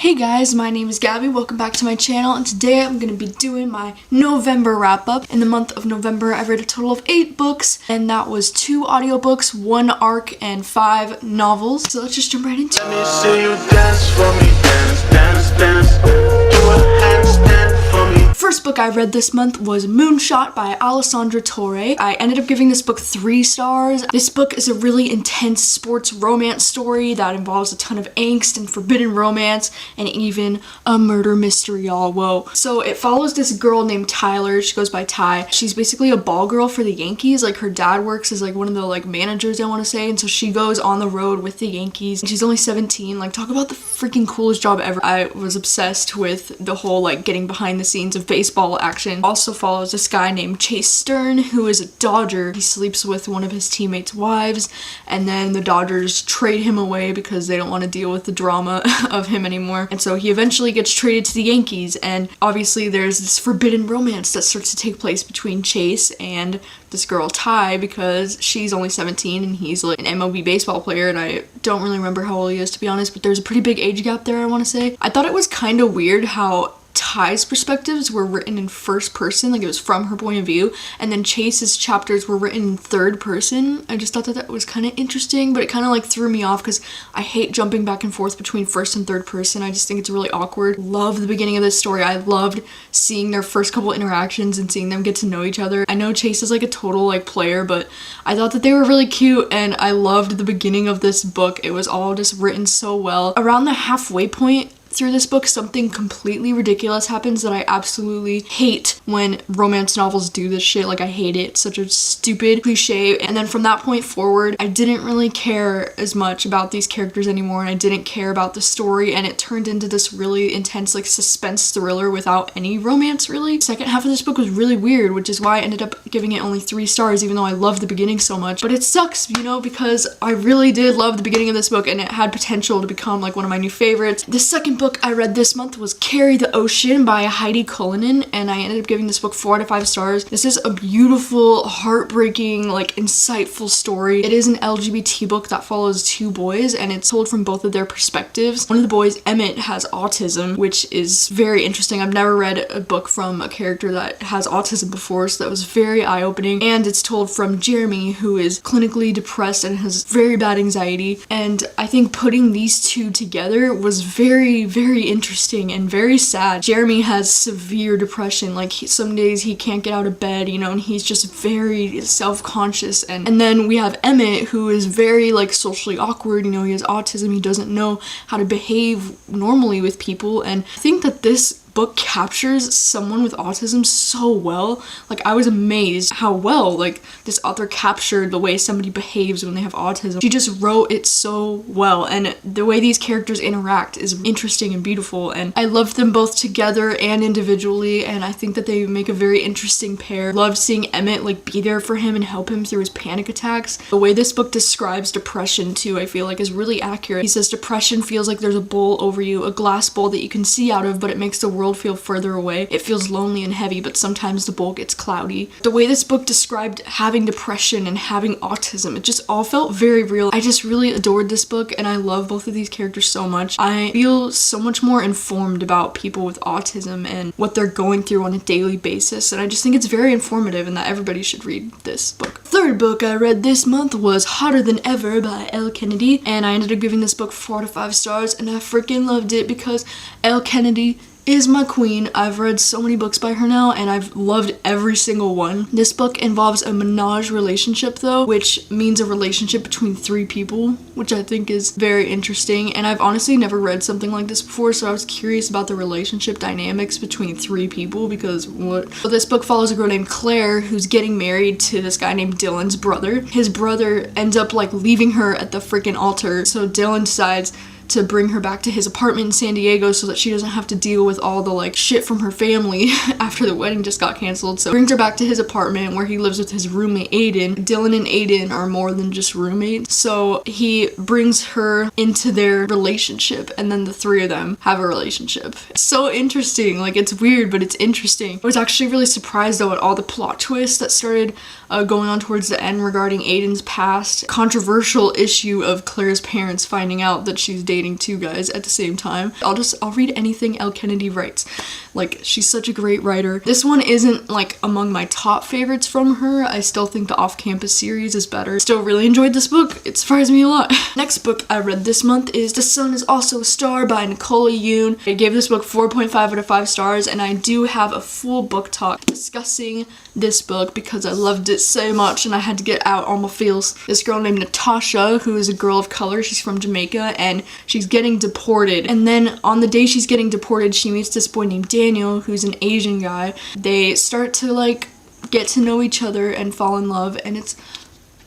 Hey guys, my name is Gabby, welcome back to my channel, and today I'm going to be doing my November wrap-up. In the month of November, I read a total of 8 books, and that was 2 audiobooks, 1 arc, and 5 novels. So let's just jump right into it. Let me see you dance for me, dance. Do a handstand for me. First book I read this month was Moonshot by Alessandra Torre. I ended up giving this book 3 stars. This book is a really intense sports romance story that involves a ton of angst and forbidden romance and even a murder mystery, y'all. Whoa. So it follows this girl named Tyler. She goes by Ty. She's basically a ball girl for the Yankees. Like, her dad works as like one of the like managers, I want to say, and so she goes on the road with the Yankees. She's only 17. Like, talk about the freaking coolest job ever. I was obsessed with the whole like getting behind the scenes of baseball action. Also follows this guy named Chase Stern, who is a Dodger. He sleeps with one of his teammates' wives, and then the Dodgers trade him away because they don't want to deal with the drama of him anymore. And so he eventually gets traded to the Yankees, and obviously there's this forbidden romance that starts to take place between Chase and this girl Ty, because she's only 17 and he's like an MLB baseball player, and I don't really remember how old he is, to be honest, but there's a pretty big age gap there, I want to say. I thought it was kind of weird how Ty's perspectives were written in first person, like it was from her point of view, and then Chase's chapters were written in third person. I just thought that was kind of interesting, but it kind of like threw me off because I hate jumping back and forth between first and third person. I just think it's really awkward. Love the beginning of this story. I loved seeing their first couple interactions and seeing them get to know each other. I know Chase is like a total like player, but I thought that they were really cute, and I loved the beginning of this book. It was all just written so well. Around the halfway point through this book, something completely ridiculous happens that I absolutely hate when romance novels do this shit. Like, I hate it. It's such a stupid cliche. And then from that point forward, I didn't really care as much about these characters anymore, and I didn't care about the story, and it turned into this really intense like suspense thriller without any romance, really. The second half of this book was really weird, which is why I ended up giving it only 3 stars, even though I loved the beginning so much. But it sucks, you know, because I really did love the beginning of this book, and it had potential to become like one of my new favorites. The second book I read this month was Carrie the Ocean by Heidi Cullinan, and I ended up giving this book 4 out of 5 stars. This is a beautiful, heartbreaking, like insightful story. It is an LGBT book that follows 2 boys, and it's told from both of their perspectives. One of the boys, Emmett, has autism, which is very interesting. I've never read a book from a character that has autism before, so that was very eye-opening. And it's told from Jeremy, who is clinically depressed and has very bad anxiety, and I think putting these 2 together was very, very interesting and very sad. Jeremy has severe depression. Like, some days he can't get out of bed, you know, and he's just very self-conscious. And then we have Emmett, who is very like socially awkward. You know, he has autism. He doesn't know how to behave normally with people, and I think that this book captures someone with autism so well. Like, I was amazed how well like this author captured the way somebody behaves when they have autism. She just wrote it so well, and the way these characters interact is interesting and beautiful, and I loved them both together and individually, and I think that they make a very interesting pair. Loved seeing Emmett like be there for him and help him through his panic attacks. The way this book describes depression too, I feel like is really accurate. He says depression feels like there's a bowl over you, a glass bowl that you can see out of, but it makes the world feel further away. It feels lonely and heavy, but sometimes the bowl gets cloudy. The way this book described having depression and having autism, it just all felt very real. I just really adored this book, and I love both of these characters so much. I feel so much more informed about people with autism and what they're going through on a daily basis, and I just think it's very informative and that everybody should read this book. Third book I read this month was Hotter Than Ever by Elle Kennedy, and I ended up giving this book 4 out of 5 stars, and I freaking loved it because Elle Kennedy is my queen. I've read so many books by her now, and I've loved every single one. This book involves a menage relationship though, which means a relationship between 3 people, which I think is very interesting, and I've honestly never read something like this before, so I was curious about the relationship dynamics between 3 people, because what? So this book follows a girl named Claire who's getting married to this guy named Dylan's brother. His brother ends up like leaving her at the freaking altar, so Dylan decides to bring her back to his apartment in San Diego so that she doesn't have to deal with all the like shit from her family after the wedding just got canceled. So brings her back to his apartment where he lives with his roommate Aiden. Dylan and Aiden are more than just roommates, so he brings her into their relationship, and then the 3 of them have a relationship. It's so interesting. Like, it's weird, but it's interesting. I was actually really surprised though at all the plot twists that started going on towards the end regarding Aiden's past. Controversial issue of Claire's parents finding out that she's dating dating too, guys, at the same time. I'll read anything Elle Kennedy writes. Like, she's such a great writer. This one isn't like among my top favorites from her. I still think the Off-Campus series is better. Still really enjoyed this book. It surprised me a lot. Next book I read this month is The Sun Is Also a Star by Nicola Yoon. I gave this book 4.5 out of 5 stars, and I do have a full book talk discussing this book because I loved it so much and I had to get out all my feels. This girl named Natasha, who is a girl of color, she's from Jamaica, and she's getting deported. And then on the day she's getting deported, she meets this boy named Daniel, who's an Asian guy. They start to like get to know each other and fall in love, and it's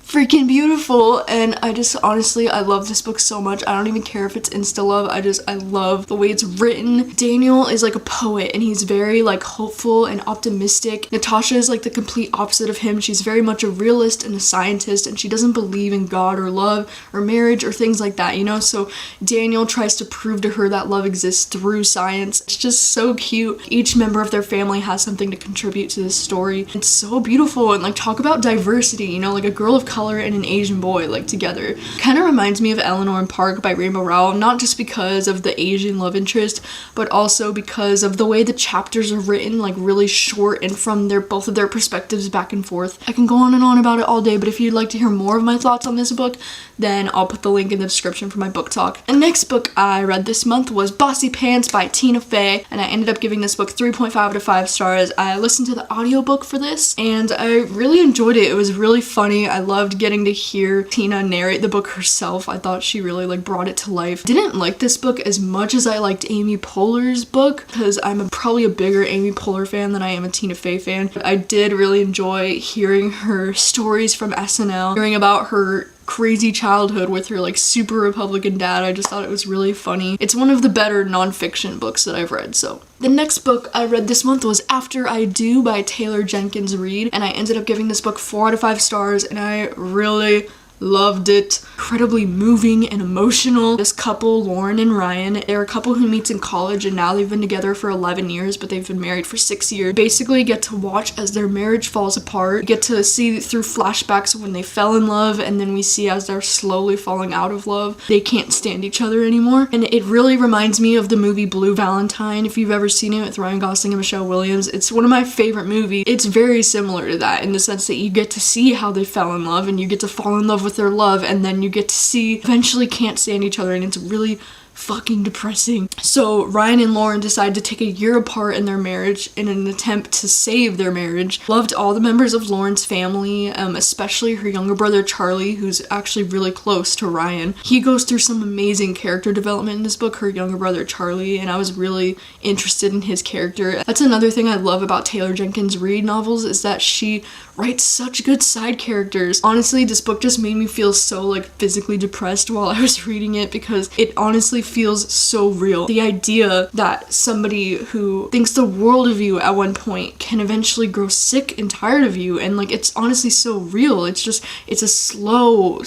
freaking beautiful. And I just honestly, I love this book so much. I don't even care if it's insta love. I love the way it's written. Daniel is like a poet and he's very like hopeful and optimistic. Natasha is like the complete opposite of him. She's very much a realist and a scientist, and she doesn't believe in God or love or marriage or things like that, you know? So Daniel tries to prove to her that love exists through science. It's just so cute. Each member of their family has something to contribute to this story. It's so beautiful, and like talk about diversity, you know, like a girl of color and an Asian boy like together. Kind of reminds me of Eleanor and Park by Rainbow Rowell, not just because of the Asian love interest, but also because of the way the chapters are written, like really short and from both of their perspectives back and forth. I can go on and on about it all day, but if you'd like to hear more of my thoughts on this book, then I'll put the link in the description for my book talk. The next book I read this month was Bossy Pants by Tina Fey, and I ended up giving this book 3.5 out of 5 stars. I listened to the audiobook for this and I really enjoyed it. It was really funny. I loved getting to hear Tina narrate the book herself. I thought she really like brought it to life. Didn't like this book as much as I liked Amy Poehler's book because I'm probably a bigger Amy Poehler fan than I am a Tina Fey fan. But I did really enjoy hearing her stories from SNL, hearing about her crazy childhood with her like super Republican dad. I just thought it was really funny. It's one of the better nonfiction books that I've read. So the next book I read this month was After I Do by Taylor Jenkins Reid, and I ended up giving this book 4 out of 5 stars, and I really loved it. Incredibly moving and emotional. This couple, Lauren and Ryan, they're a couple who meets in college and now they've been together for 11 years, but they've been married for 6 years. Basically get to watch as their marriage falls apart. We get to see through flashbacks when they fell in love, and then we see as they're slowly falling out of love. They can't stand each other anymore. And it really reminds me of the movie Blue Valentine, if you've ever seen it, with Ryan Gosling and Michelle Williams. It's one of my favorite movies. It's very similar to that in the sense that you get to see how they fell in love and you get to fall in love with their love, and then you get to see eventually can't stand each other, and it's really fucking depressing. So Ryan and Lauren decide to take a year apart in their marriage in an attempt to save their marriage. Loved all the members of Lauren's family, especially her younger brother Charlie, who's actually really close to Ryan. He goes through some amazing character development in this book, her younger brother Charlie, and I was really interested in his character. That's another thing I love about Taylor Jenkins Reid novels, is that she writes such good side characters. Honestly, this book just made me feel so like physically depressed while I was reading it because it honestly feels so real. The idea that somebody who thinks the world of you at one point can eventually grow sick and tired of you, and like it's honestly so real. It's a slow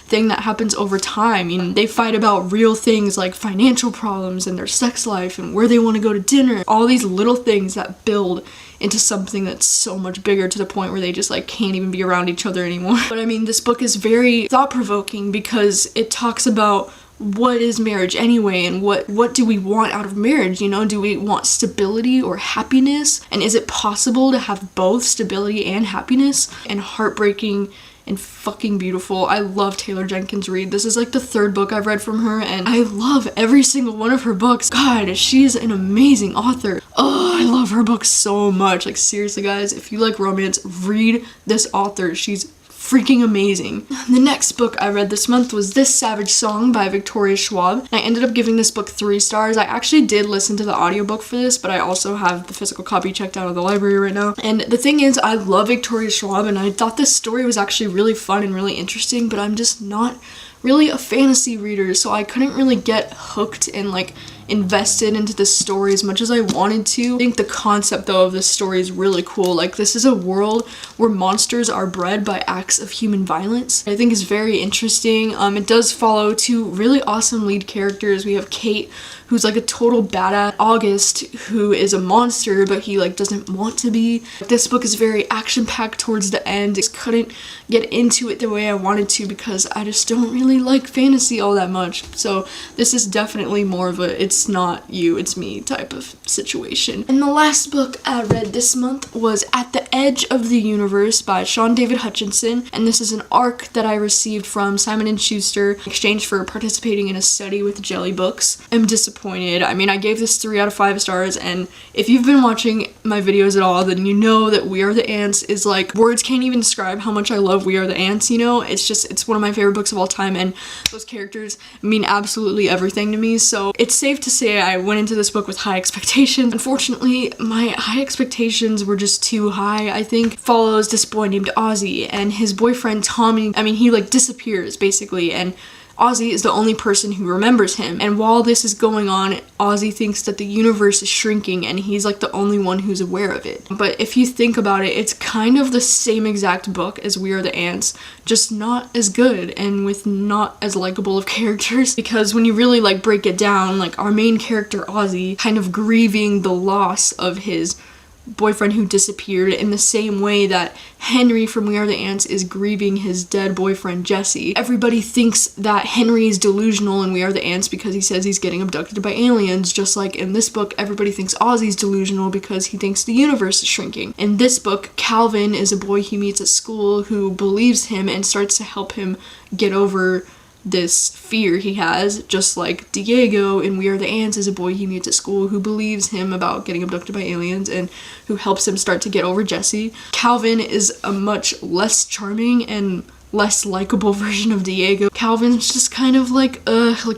thing that happens over time. You know, they fight about real things like financial problems and their sex life and where they want to go to dinner. All these little things that build into something that's so much bigger, to the point where they just like can't even be around each other anymore. But I mean, this book is very thought-provoking because it talks about what is marriage anyway, and what do we want out of marriage, you know? Do we want stability or happiness? And is it possible to have both stability and happiness? And heartbreaking and fucking beautiful. I love Taylor Jenkins Reid. This is like the 3rd book I've read from her, and I love every single one of her books. God, she's an amazing author. Oh, I love her books so much. Like seriously guys, if you like romance, read this author. She's freaking amazing. The next book I read this month was This Savage Song by Victoria Schwab. I ended up giving this book 3 stars. I actually did listen to the audiobook for this, but I also have the physical copy checked out of the library right now. And the thing is, I love Victoria Schwab, and I thought this story was actually really fun and really interesting, but I'm just not really a fantasy reader, so I couldn't really get hooked and like invested into the story as much as I wanted to. I think the concept though of this story is really cool. Like this is a world where monsters are bred by acts of human violence. I think is very interesting. It does follow 2 really awesome lead characters. We have Kate, who's like a total badass. August, who is a monster, but he like doesn't want to be. This book is very action-packed towards the end. I just couldn't get into it the way I wanted to because I just don't really like fantasy all that much. So this is definitely more of a it's not you, it's me type of situation. And the last book I read this month was At the Edge of the Universe by Sean David Hutchinson, and this is an arc that I received from Simon & Schuster in exchange for participating in a study with Jelly Books. I'm disappointed. I mean, I gave this 3 out of 5 stars, and if you've been watching my videos at all, then you know that We Are the Ants is like, words can't even describe how much I love We Are the Ants, you know? It's one of my favorite books of all time, and those characters mean absolutely everything to me, so it's safe to say I went into this book with high expectations. Unfortunately, my high expectations were just too high. I think follows this boy named Ozzy and his boyfriend Tommy. I mean, he like disappears basically, and Ozzy is the only person who remembers him. And while this is going on, Ozzy thinks that the universe is shrinking and he's like the only one who's aware of it. But if you think about it, it's kind of the same exact book as We Are the Ants, just not as good and with not as likable of characters. Because when you really like break it down, like our main character Ozzy kind of grieving the loss of his boyfriend who disappeared in the same way that Henry from We Are the Ants is grieving his dead boyfriend Jesse. Everybody thinks that Henry is delusional in We Are the Ants because he says he's getting abducted by aliens, just like in this book everybody thinks Ozzy's delusional because he thinks the universe is shrinking. In this book, Calvin is a boy he meets at school who believes him and starts to help him get over this fear he has, just like Diego in We Are the Ants is a boy he meets at school who believes him about getting abducted by aliens and who helps him start to get over Jesse. Calvin is a much less charming and less likable version of Diego. Calvin's just kind of like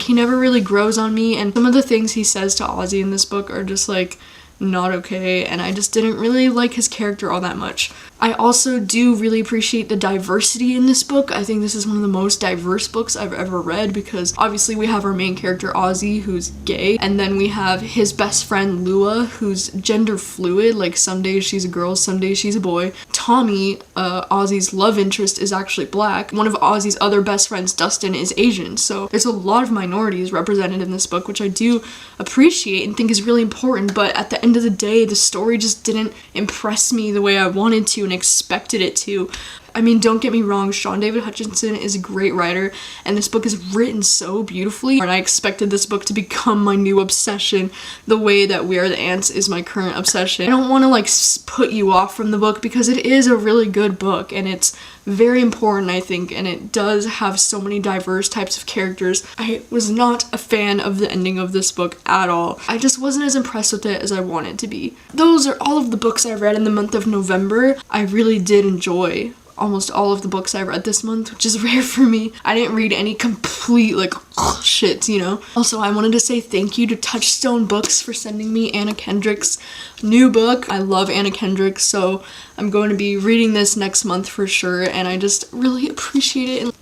he never really grows on me, and some of the things he says to Ozzy in this book are just like not okay, and I just didn't really like his character all that much. I also do really appreciate the diversity in this book. I think this is one of the most diverse books I've ever read because obviously we have our main character Ozzy who's gay, and then we have his best friend Lua who's gender fluid, like some days she's a girl, some days she's a boy. Tommy, Ozzy's love interest, is actually black. One of Ozzy's other best friends, Dustin, is Asian, so there's a lot of minorities represented in this book, which I do appreciate and think is really important, but at the end of the day, the story just didn't impress me the way I wanted to and expected it to. I mean, don't get me wrong, Sean David Hutchinson is a great writer, and this book is written so beautifully, and I expected this book to become my new obsession the way that We Are the Ants is my current obsession. I don't want to like put you off from the book because it is a really good book, and it's very important, I think, and it does have so many diverse types of characters. I was not a fan of the ending of this book at all. I just wasn't as impressed with it as I wanted to be. Those are all of the books I read in the month of November. I really did enjoy almost all of the books I read this month, which is rare for me. I didn't read any complete like shit, you know. Also, I wanted to say thank you to Touchstone Books for sending me Anna Kendrick's new book. I love Anna Kendrick, so I'm going to be reading this next month for sure, and I just really appreciate it. And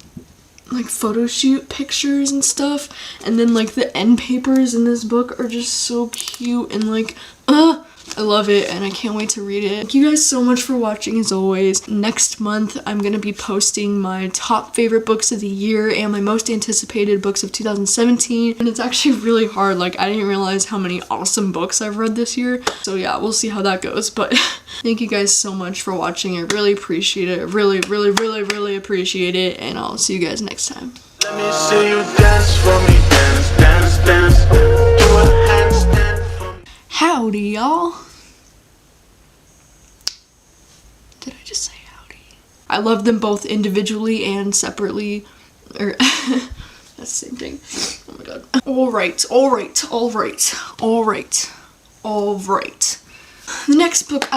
like photo shoot pictures and stuff, and then like the end papers in this book are just so cute and like I love it, and I can't wait to read it. Thank you guys so much for watching as always. Next month I'm gonna be posting my top favorite books of the year and my most anticipated books of 2017, and it's actually really hard. Like, I didn't realize how many awesome books I've read this year, so yeah, we'll see how that goes. But thank you guys so much for watching. I really appreciate it. I really appreciate it, and I'll see you guys next time. Let me see you dance for me, dance, dance, dance. Do a handstand for me. Howdy, y'all. Did I just say howdy? I love them both individually and separately. Or that's the same thing. Oh my god. Alright. The next book